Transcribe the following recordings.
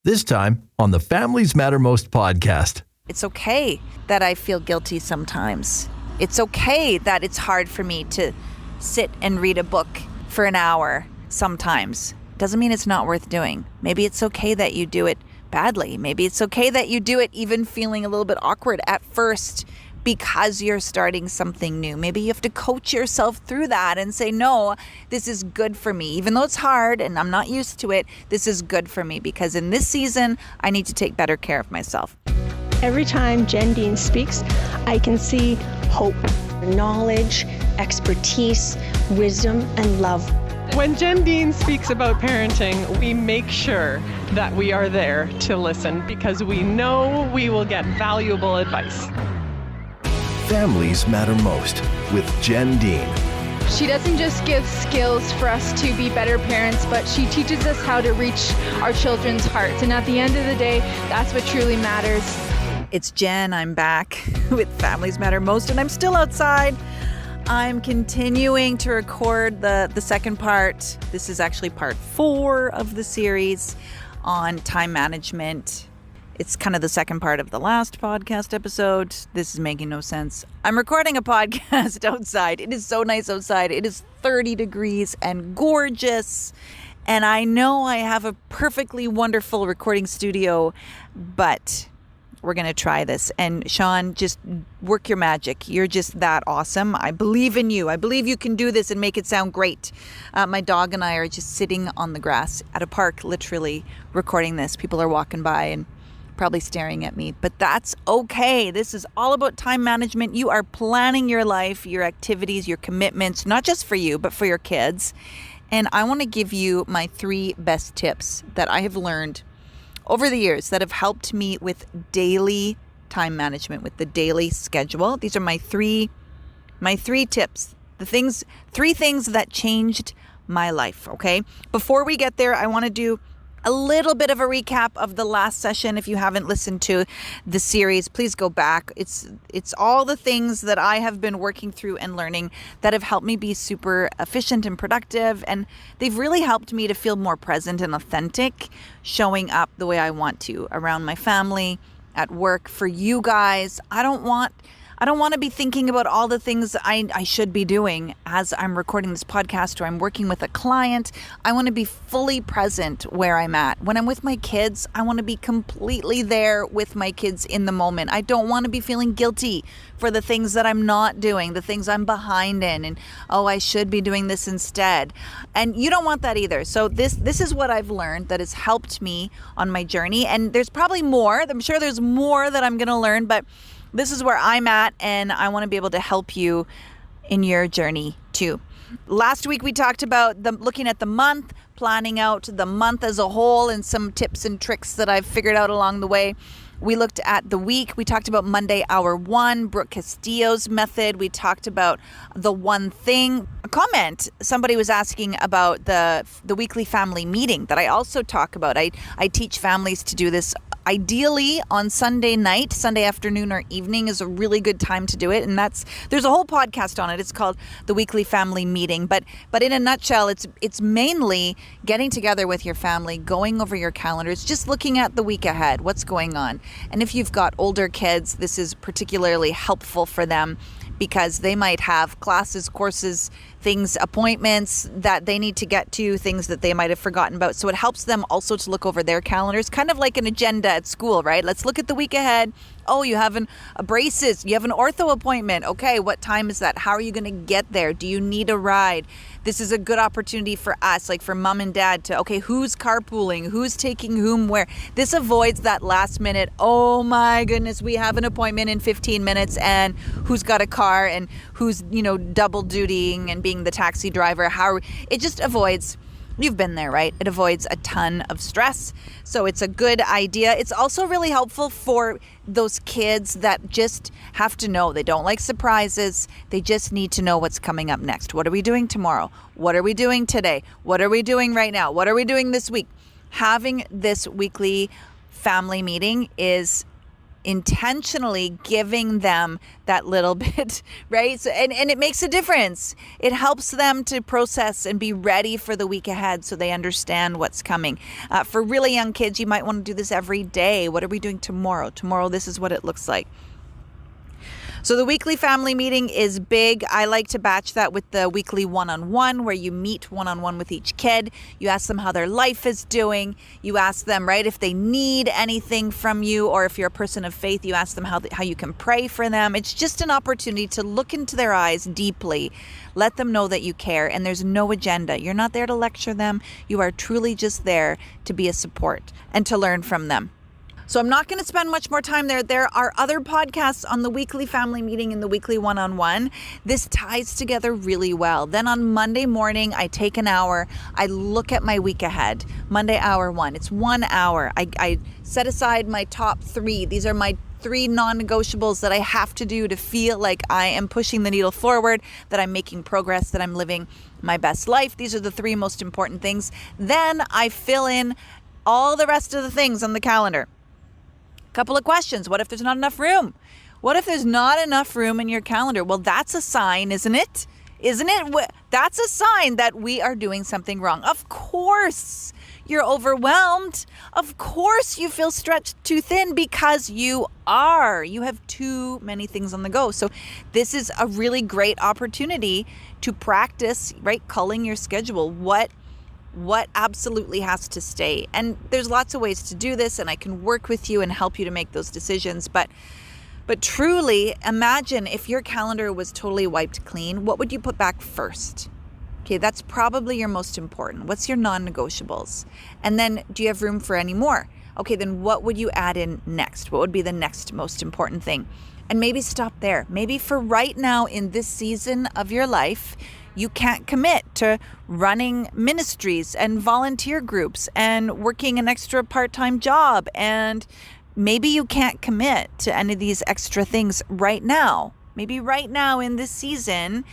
This time on the Families Matter Most podcast. It's okay that I feel guilty sometimes. It's okay that it's hard for me to sit and read a book for an hour sometimes. Doesn't mean it's not worth doing. Maybe it's okay that you do it badly. Maybe it's okay that you do it even feeling a little bit awkward at first because you're starting something new. Maybe you have to coach yourself through that and say, no, this is good for me. Even though it's hard and I'm not used to it, this is good for me because in this season, I need to take better care of myself. Every time Jen Dean speaks, I can see hope, knowledge, expertise, wisdom, and love. When Jen Dean speaks about parenting, we make sure that we are there to listen because we know we will get valuable advice. Families Matter Most with Jen Dean. She doesn't just give skills for us to be better parents, but she teaches us how to reach our children's hearts. And at the end of the day, that's what truly matters. It's Jen. I'm back with Families Matter Most, and I'm still outside. I'm continuing to record the second part. This is actually part 4 of the series on time management. It's kind of the second part of the last podcast episode. This is making no sense. I'm recording a podcast outside. It is so nice outside. It is 30 degrees and gorgeous. And I know I have a perfectly wonderful recording studio, but we're going to try this. And Sean, just work your magic. You're just that awesome. I believe in you. I believe you can do this and make it sound great. My dog and I are just sitting on the grass at a park, literally recording this. People are walking by and probably staring at me, but that's okay. This is all about time management. You are planning your life, your activities, your commitments, not just for you, but for your kids. And I want to give you my 3 best tips that I have learned over the years that have helped me with daily time management, with the daily schedule. These are my three tips, 3 things that changed my life. Okay. Before we get there, I want to do a little bit of a recap of the last session. If you haven't listened to the series, please go back. It's all the things that I have been working through and learning that have helped me be super efficient and productive. And they've really helped me to feel more present and authentic, showing up the way I want to around my family, at work, for you guys. I don't want to be thinking about all the things I should be doing as I'm recording this podcast or I'm working with a client. I want to be fully present where I'm at. When I'm with my kids, I want to be completely there with my kids in the moment. I don't want to be feeling guilty for the things that I'm not doing, the things I'm behind in, and I should be doing this instead. And you don't want that either. So this is what I've learned that has helped me on my journey. And there's probably more. I'm sure there's more that I'm going to learn, but this is where I'm at, and I want to be able to help you in your journey too. Last week we talked about looking at the month, planning out the month as a whole, and some tips and tricks that I've figured out along the way. We looked at the week. We talked about Monday Hour 1, Brooke Castillo's method. We talked about the one thing. A comment, somebody was asking about the weekly family meeting that I also talk about. I teach families to do this. Ideally on Sunday night, Sunday afternoon or evening is a really good time to do it. And there's a whole podcast on it. It's called the Weekly Family Meeting. But in a nutshell, it's mainly getting together with your family, going over your calendars, just looking at the week ahead, what's going on. And if you've got older kids, this is particularly helpful for them because they might have classes, courses, things, appointments that they need to get to, things that they might have forgotten about. So it helps them also to look over their calendars, kind of like an agenda at school, right? Let's look at the week ahead. Oh, you have a braces, you have an ortho appointment. Okay, what time is that? How are you going to get there? Do you need a ride? This is a good opportunity for us, like for mom and dad to, okay, who's carpooling? Who's taking whom where? This avoids that last minute, oh my goodness, we have an appointment in 15 minutes and who's got a car and who's, double dutying and being the taxi driver. It just avoids, you've been there, right? It avoids a ton of stress. So it's a good idea. It's also really helpful for those kids that just have to know. They don't like surprises. They just need to know what's coming up next. What are we doing tomorrow? What are we doing today? What are we doing right now? What are we doing this week? Having this weekly family meeting is intentionally giving them that little bit, right? So, and it makes a difference. It helps them to process and be ready for the week ahead so they understand what's coming. For really young kids, you might want to do this every day. What are we doing tomorrow? Tomorrow, this is what it looks like. So the weekly family meeting is big. I like to batch that with the weekly one-on-one where you meet one-on-one with each kid. You ask them how their life is doing. You ask them, right, if they need anything from you, or if you're a person of faith, you ask them how you can pray for them. It's just an opportunity to look into their eyes deeply, let them know that you care, and there's no agenda. You're not there to lecture them. You are truly just there to be a support and to learn from them. So I'm not going to spend much more time there. There are other podcasts on the weekly family meeting and the weekly one-on-one. This ties together really well. Then on Monday morning, I take an hour. I look at my week ahead. Monday, hour 1. It's 1 hour. I set aside my top 3. These are my 3 non-negotiables that I have to do to feel like I am pushing the needle forward, that I'm making progress, that I'm living my best life. These are the 3 most important things. Then I fill in all the rest of the things on the calendar. Couple of questions. What if there's not enough room? What if there's not enough room in your calendar? Well, that's a sign, isn't it? Isn't it? That's a sign that we are doing something wrong. Of course, you're overwhelmed. Of course, you feel stretched too thin because you are. You have too many things on the go. So this is a really great opportunity to practice, right? Culling your schedule. What absolutely has to stay. And there's lots of ways to do this, and I can work with you and help you to make those decisions. But truly, imagine if your calendar was totally wiped clean, what would you put back first? Okay, that's probably your most important. What's your non-negotiables? And then do you have room for any more? Okay, then what would you add in next? What would be the next most important thing? And maybe stop there. Maybe for right now in this season of your life, you can't commit to running ministries and volunteer groups and working an extra part-time job. And maybe you can't commit to any of these extra things right now. Maybe right now in this season,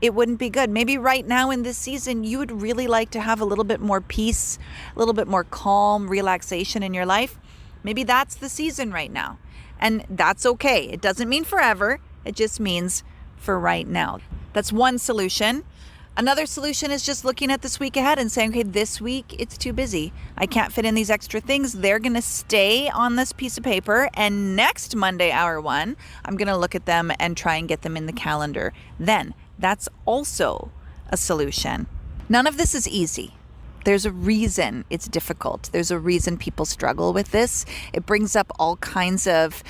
it wouldn't be good. Maybe right now in this season, you would really like to have a little bit more peace, a little bit more calm, relaxation in your life. Maybe that's the season right now. And that's okay. It doesn't mean forever. It just means for right now. That's one solution. Another solution is just looking at this week ahead and saying, okay, this week it's too busy. I can't fit in these extra things. They're going to stay on this piece of paper. And next Monday, hour 1, I'm going to look at them and try and get them in the calendar. Then that's also a solution. None of this is easy. There's a reason it's difficult. There's a reason people struggle with this. It brings up all kinds of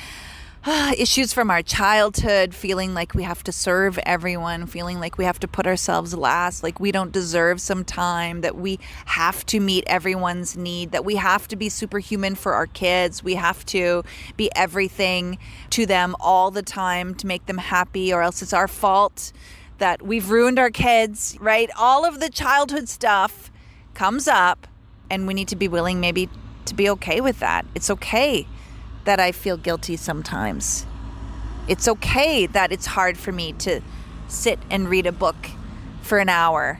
issues from our childhood, feeling like we have to serve everyone, feeling like we have to put ourselves last, like we don't deserve some time, that we have to meet everyone's need, that we have to be superhuman for our kids, we have to be everything to them all the time to make them happy, or else it's our fault that we've ruined our kids, right? All of the childhood stuff comes up, and we need to be willing maybe to be okay with that. It's okay that I feel guilty sometimes. It's okay that it's hard for me to sit and read a book for an hour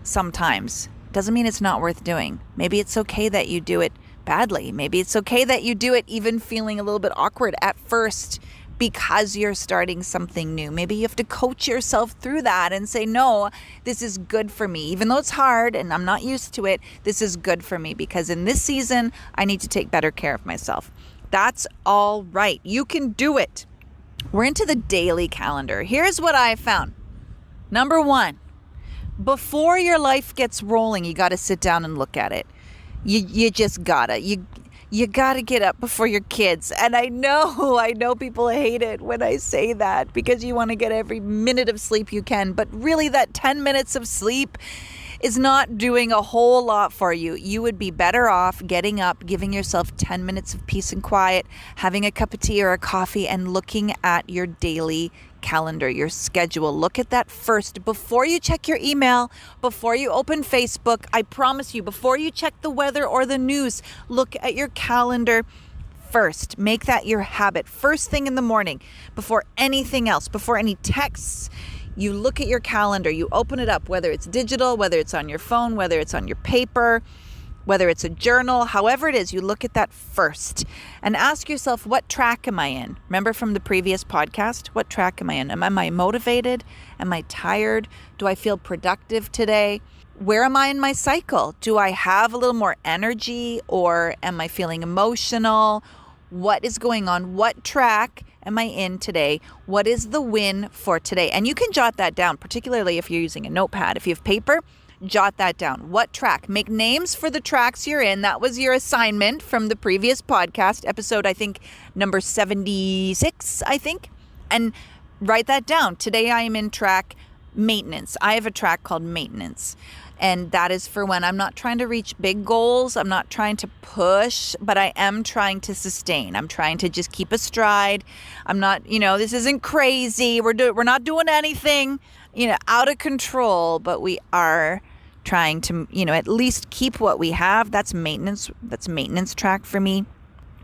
sometimes. Doesn't mean it's not worth doing. Maybe it's okay that you do it badly. Maybe it's okay that you do it even feeling a little bit awkward at first because you're starting something new. Maybe you have to coach yourself through that and say, no, this is good for me. Even though it's hard and I'm not used to it, this is good for me because in this season, I need to take better care of myself. That's all right. You can do it. We're into the daily calendar. Here's what I found. Number 1, before your life gets rolling, you got to sit down and look at it. You just gotta. You gotta get up before your kids. And I know people hate it when I say that because you want to get every minute of sleep you can. But really that 10 minutes of sleep is not doing a whole lot for you. You would be better off getting up, giving yourself 10 minutes of peace and quiet, having a cup of tea or a coffee, and looking at your daily calendar, your schedule. Look at that first before you check your email, before you open Facebook. I promise you, before you check the weather or the news, look at your calendar first. Make that your habit. First thing in the morning, before anything else, before any texts, you look at your calendar, you open it up, whether it's digital, whether it's on your phone, whether it's on your paper, whether it's a journal, however it is, you look at that first and ask yourself, what track am I in? Remember from the previous podcast, what track am I in? Am I motivated? Am I tired? Do I feel productive today? Where am I in my cycle? Do I have a little more energy, or am I feeling emotional? What is going on? What track am I in today? What is the win for today? And you can jot that down, particularly if you're using a notepad. If you have paper, jot that down. What track? Make names for the tracks you're in. That was your assignment from the previous podcast, episode, I think, number 76, I think. And write that down. Today I am in track maintenance. I have a track called maintenance. And that is for when I'm not trying to reach big goals. I'm not trying to push, but I am trying to sustain. I'm trying to just keep a stride. I'm not, this isn't crazy. We're not doing anything, out of control, but we are trying to, at least keep what we have. That's maintenance. That's maintenance track for me.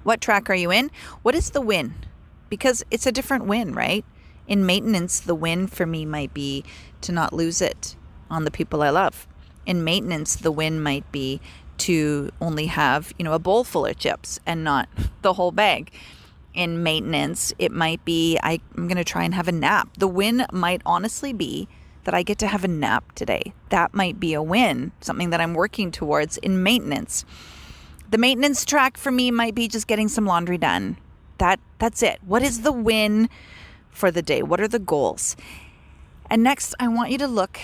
What track are you in? What is the win? Because it's a different win, right? In maintenance, the win for me might be to not lose it on the people I love. In maintenance, the win might be to only have, a bowl full of chips and not the whole bag. In maintenance, it might be I'm going to try and have a nap. The win might honestly be that I get to have a nap today. That might be a win, something that I'm working towards in maintenance. The maintenance track for me might be just getting some laundry done. That's it. What is the win for the day? What are the goals? And next, I want you to look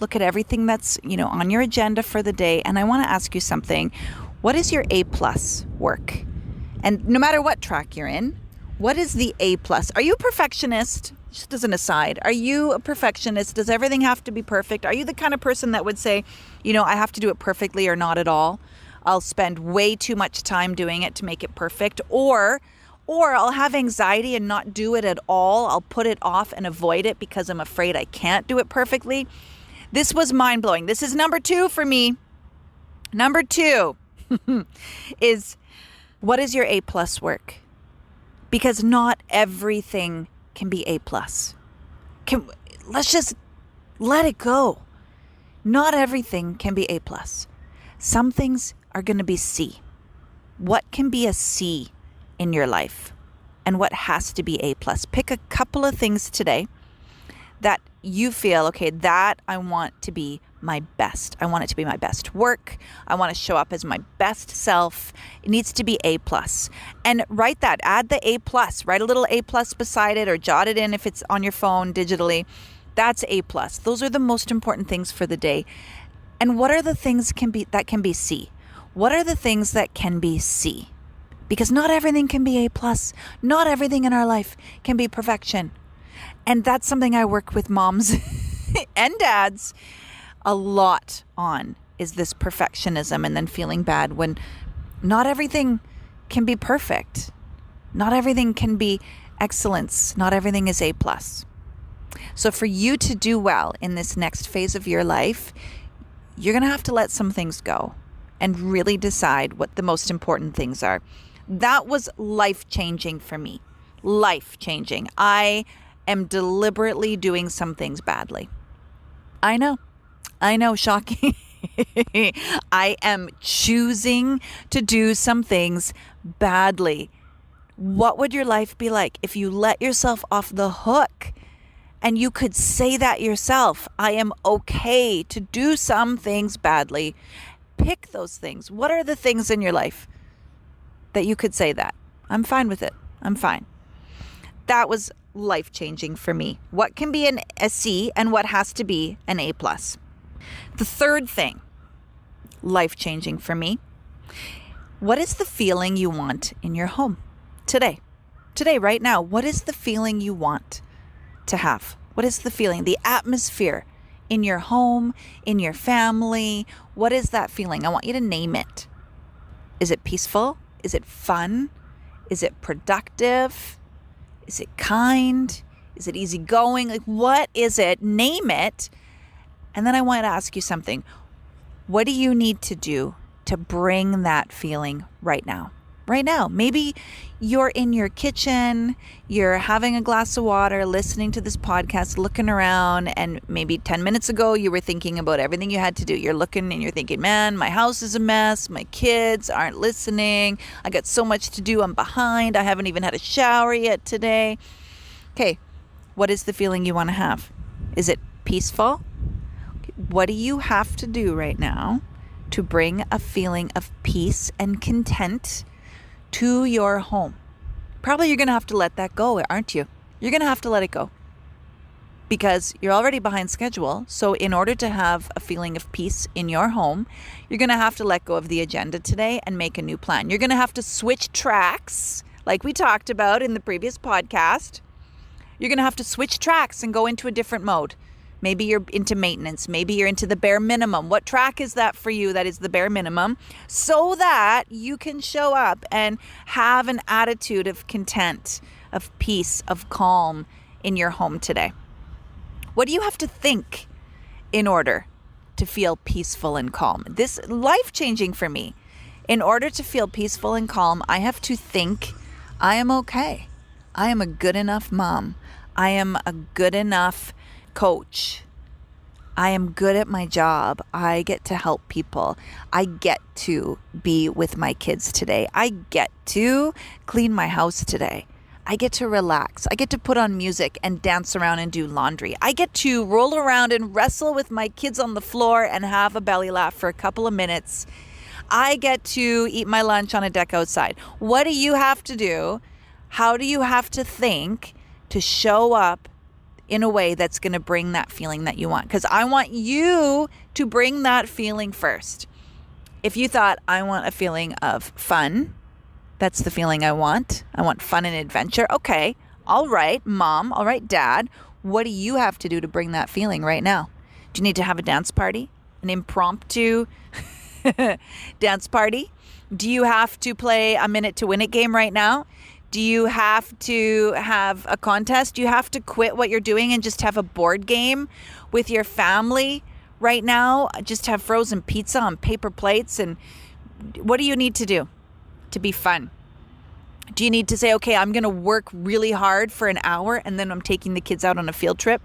at everything that's, on your agenda for the day. And I want to ask you something. What is your A+ work? And no matter what track you're in, what is the A+? Are you a perfectionist? Just as an aside, are you a perfectionist? Does everything have to be perfect? Are you the kind of person that would say, I have to do it perfectly or not at all? I'll spend way too much time doing it to make it perfect. Or I'll have anxiety and not do it at all. I'll put it off and avoid it because I'm afraid I can't do it perfectly. This was mind-blowing. This is number 2 for me. Number 2 is, what is your A+ work? Because not everything can be A+. Let's just let it go. Not everything can be A+. Some things are going to be C. What can be a C in your life? And what has to be A+? Pick a couple of things today that you feel, okay, that I want to be my best. I want it to be my best work. I want to show up as my best self. It needs to be A+. And write that. Add the A+. Write a little A+ beside it, or jot it in if it's on your phone digitally. That's A+. Those are the most important things for the day. And what are the things that can be C? What are the things that can be C? Because not everything can be A+. Not everything in our life can be perfection. And that's something I work with moms and dads a lot on, is this perfectionism and then feeling bad when not everything can be perfect. Not everything can be excellence. Not everything is A+. So for you to do well in this next phase of your life, you're going to have to let some things go and really decide what the most important things are. That was life-changing for me. Life-changing. I am deliberately doing some things badly. I know, shocking. I am choosing to do some things badly. What would your life be like if you let yourself off the hook and you could say that yourself? I am okay to do some things badly. Pick those things. What are the things in your life that you could say that? I'm fine with it. I'm fine. That was life-changing for me. What can be a C and what has to be an A+. The third thing, life-changing for me. What is the feeling you want in your home today? Today, right now, what is the feeling you want to have? What is the feeling, the atmosphere in your home, in your family? What is that feeling? I want you to name it. Is it peaceful? Is it fun? Is it productive? Is it kind? Is it easygoing? Like, what is it? Name it. And then I want to ask you something. What do you need to do to bring that feeling right now? right now. Maybe you're in your kitchen, you're having a glass of water, listening to this podcast, looking around, and maybe 10 minutes ago you were thinking about everything you had to do. You're looking and you're thinking, man, my house is a mess, my kids aren't listening, I got so much to do, I'm behind, I haven't even had a shower yet today. Okay, what is the feeling you want to have? Is it peaceful? What do you have to do right now to bring a feeling of peace and content to your home? Probably you're going to have to let that go, aren't you? You're going to have to let it go because you're already behind schedule. So in order to have a feeling of peace in your home, you're going to have to let go of the agenda today and make a new plan. You're going to have to switch tracks like we talked about in the previous podcast. You're going to have to switch tracks and go into a different mode. Maybe you're into maintenance. Maybe you're into the bare minimum. What track is that for you? That is the bare minimum, so that you can show up and have an attitude of content, of peace, of calm in your home today. What do you have to think in order to feel peaceful and calm? This is life-changing for me. In order to feel peaceful and calm, I have to think I am okay. I am a good enough mom. I am a good enough coach. I am good at my job. I get to help people. I get to be with my kids today. I get to clean my house today. I get to relax. I get to put on music and dance around and do laundry. I get to roll around and wrestle with my kids on the floor and have a belly laugh for a couple of minutes. I get to eat my lunch on a deck outside. What do you have to do? How do you have to think to show up in a way that's going to bring that feeling that you want? Because I want you to bring that feeling first. If you thought, I want a feeling of fun, that's the feeling I want. I want fun and adventure. Okay, all right, mom, all right, dad, what do you have to do to bring that feeling right now? Do you need to have a dance party? An impromptu dance party? Do you have to play a minute to win it game right now? Do you have to have a contest? Do you have to quit what you're doing and just have a board game with your family right now? Just have frozen pizza on paper plates? And what do you need to do to be fun? Do you need to say, okay, I'm going to work really hard for an hour and then I'm taking the kids out on a field trip?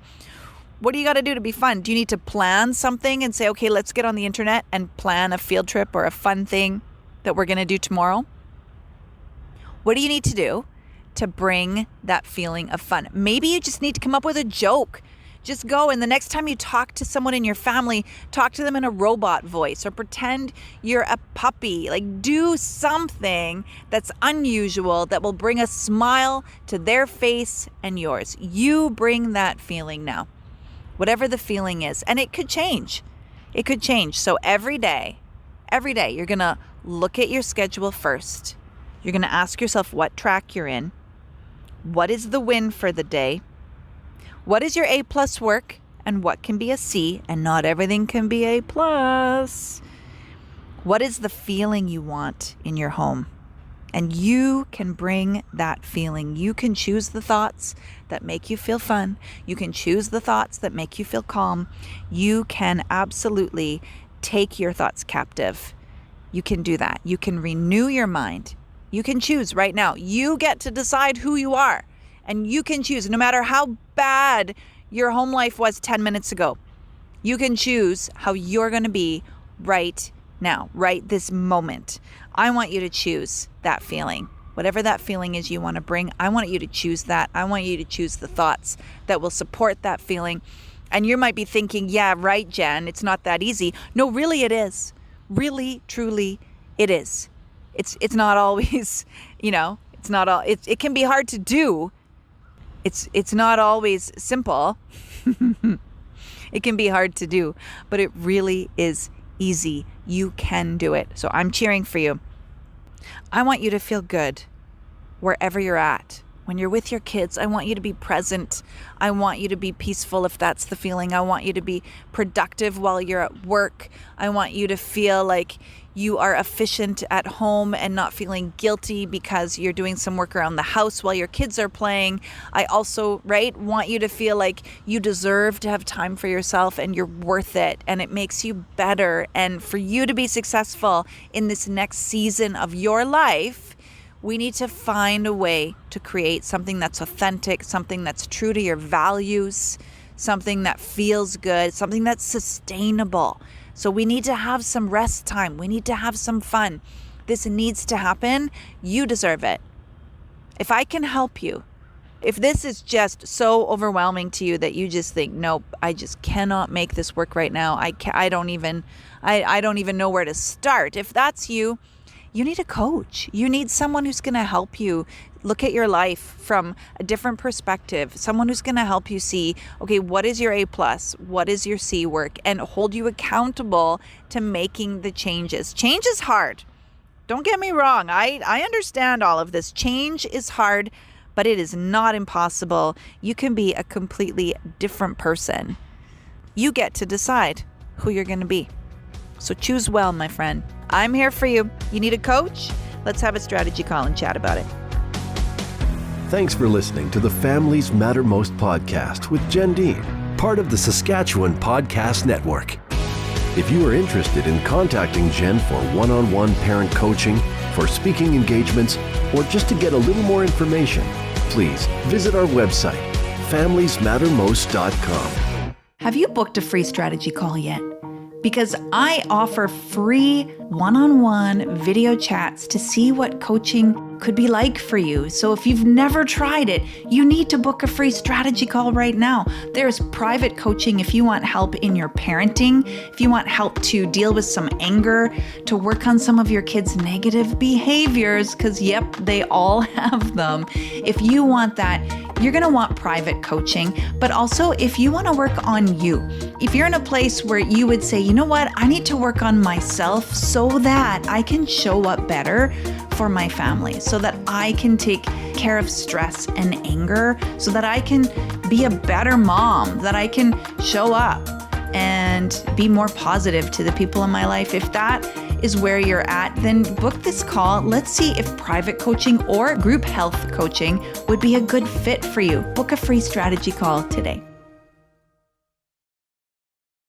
What do you got to do to be fun? Do you need to plan something and say, okay, let's get on the internet and plan a field trip or a fun thing that we're going to do tomorrow? What do you need to do to bring that feeling of fun? Maybe you just need to come up with a joke. Just go, and the next time you talk to someone in your family, talk to them in a robot voice or pretend you're a puppy. Like, do something that's unusual that will bring a smile to their face and yours. You bring that feeling now, whatever the feeling is, and it could change. It could change. So every day, you're going to look at your schedule first. You're going to ask yourself what track you're in. What is the win for the day? What is your A+ work and what can be a C? And not everything can be A+. What is the feeling you want in your home? And you can bring that feeling. You can choose the thoughts that make you feel fun. You can choose the thoughts that make you feel calm. You can absolutely take your thoughts captive. You can do that. You can renew your mind. You can choose right now. You get to decide who you are. And you can choose, no matter how bad your home life was 10 minutes ago, you can choose how you're going to be right now, right this moment. I want you to choose that feeling. Whatever that feeling is you want to bring, I want you to choose that. I want you to choose the thoughts that will support that feeling. And you might be thinking, yeah, right, Jen, it's not that easy. No, really it is. Really, truly, it is. It's not always, it's not all, it can be hard to do. It's not always simple. It can be hard to do, but it really is easy. You can do it. So I'm cheering for you. I want you to feel good wherever you're at. When you're with your kids, I want you to be present. I want you to be peaceful if that's the feeling. I want you to be productive while you're at work. I want you to feel like you are efficient at home and not feeling guilty because you're doing some work around the house while your kids are playing. I also, want you to feel like you deserve to have time for yourself and you're worth it and it makes you better. And for you to be successful in this next season of your life, We need to find a way to create something that's authentic, something that's true to your values, something that feels good, something that's sustainable. So we need to have some rest time. We need to have some fun. This needs to happen. You deserve it. If I can help you, if this is just so overwhelming to you that you just think, nope, I just cannot make this work right now. I don't even know where to start. If that's you, you need a coach. You need someone who's going to help you look at your life from a different perspective. Someone who's going to help you see, okay, what is your A+? What is your C work? And hold you accountable to making the changes. Change is hard. Don't get me wrong. I understand all of this. Change is hard, but it is not impossible. You can be a completely different person. You get to decide who you're going to be. So choose well, my friend. I'm here for you. You need a coach? Let's have a strategy call and chat about it. Thanks for listening to the Families Matter Most podcast with Jen Dean, part of the Saskatchewan Podcast Network. If you are interested in contacting Jen for one-on-one parent coaching, for speaking engagements, or just to get a little more information, please visit our website, familiesmattermost.com. Have you booked a free strategy call yet? Because I offer free one-on-one video chats to see what coaching could be like for you. So if you've never tried it, you need to book a free strategy call right now. There's private coaching if you want help in your parenting, if you want help to deal with some anger, to work on some of your kids' negative behaviors, because yep, they all have them. If you want that, you're going to want private coaching. But also if you want to work on you, if you're in a place where you would say, you know what, I need to work on myself so that I can show up better for my family, so that I can take care of stress and anger, so that I can be a better mom, that I can show up and be more positive to the people in my life. If that is where you're at, then book this call. Let's see if private coaching or group health coaching would be a good fit for you. Book a free strategy call today.